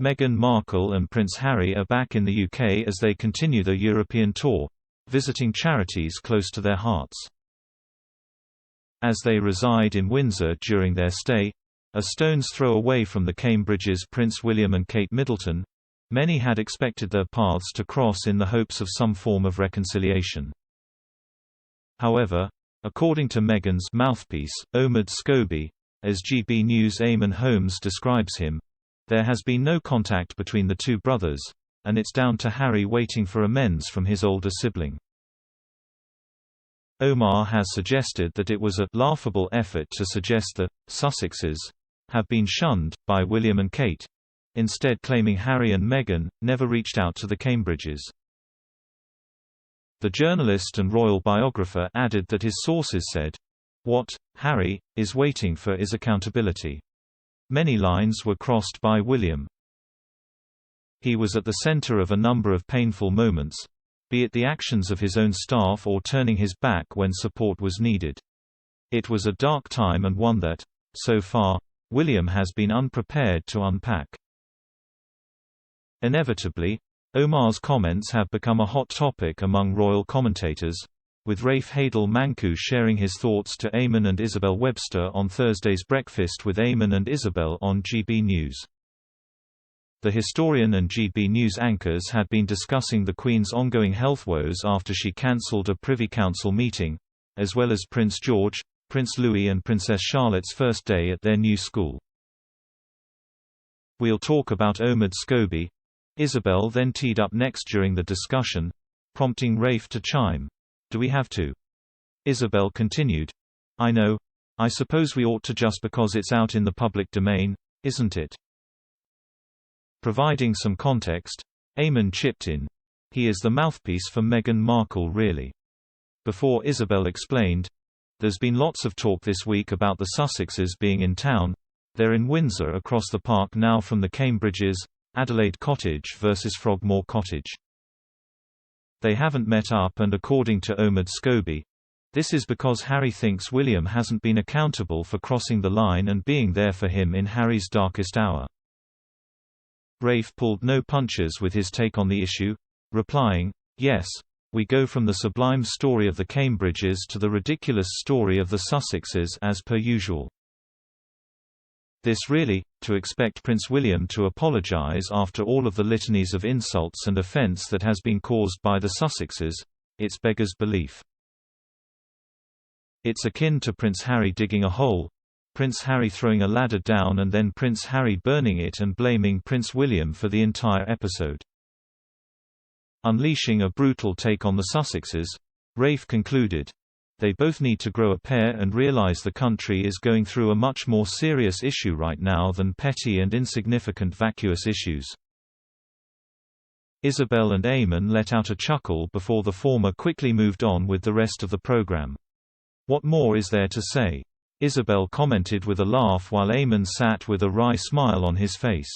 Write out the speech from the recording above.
Meghan Markle and Prince Harry are back in the UK as they continue their European tour, visiting charities close to their hearts. As they reside in Windsor during their stay, a stone's throw away from the Cambridges' Prince William and Kate Middleton, many had expected their paths to cross in the hopes of some form of reconciliation. However, according to Meghan's mouthpiece, Omid Scobie, as GB News' Eamon Holmes describes him, there has been no contact between the two brothers, and it's down to Harry waiting for amends from his older sibling. Omar has suggested that it was a laughable effort to suggest the Sussexes have been shunned by William and Kate, instead claiming Harry and Meghan never reached out to the Cambridges. The journalist and royal biographer added that his sources said, "What Harry is waiting for is accountability. Many lines were crossed by William. He was at the center of a number of painful moments, be it the actions of his own staff or turning his back when support was needed. It was a dark time and one that, so far, William has been unprepared to unpack." Inevitably, Omar's comments have become a hot topic among royal commentators, with Rafe Heydel-Mankoo sharing his thoughts to Eamon and Isabel Webster on Thursday's Breakfast with Eamon and Isabel on GB News. The historian and GB News anchors had been discussing the Queen's ongoing health woes after she cancelled a Privy Council meeting, as well as Prince George, Prince Louis and Princess Charlotte's first day at their new school. "We'll talk about Omid Scobie," Isabel then teed up next during the discussion, prompting Rafe to chime. "Do we have to?" Isabel continued, "I know. I suppose we ought to just because it's out in the public domain, isn't it?" Providing some context, Eamon chipped in, "He is the mouthpiece for Meghan Markle really." Before Isabel explained, "There's been lots of talk this week about the Sussexes being in town. They're in Windsor across the park now from the Cambridges, Adelaide Cottage versus Frogmore Cottage. They haven't met up and according to Omid Scobie, this is because Harry thinks William hasn't been accountable for crossing the line and being there for him in Harry's darkest hour." Rafe pulled no punches with his take on the issue, replying, "Yes, we go from the sublime story of the Cambridges to the ridiculous story of the Sussexes as per usual. This really, to expect Prince William to apologise after all of the litanies of insults and offence that has been caused by the Sussexes, it's beggars belief. It's akin to Prince Harry digging a hole, Prince Harry throwing a ladder down and then Prince Harry burning it and blaming Prince William for the entire episode." Unleashing a brutal take on the Sussexes, Rafe concluded, "They both need to grow a pair and realise the country is going through a much more serious issue right now than petty and insignificant vacuous issues." Isabel and Eamon let out a chuckle before the former quickly moved on with the rest of the programme. "What more is there to say?" Isabel commented with a laugh while Eamon sat with a wry smile on his face.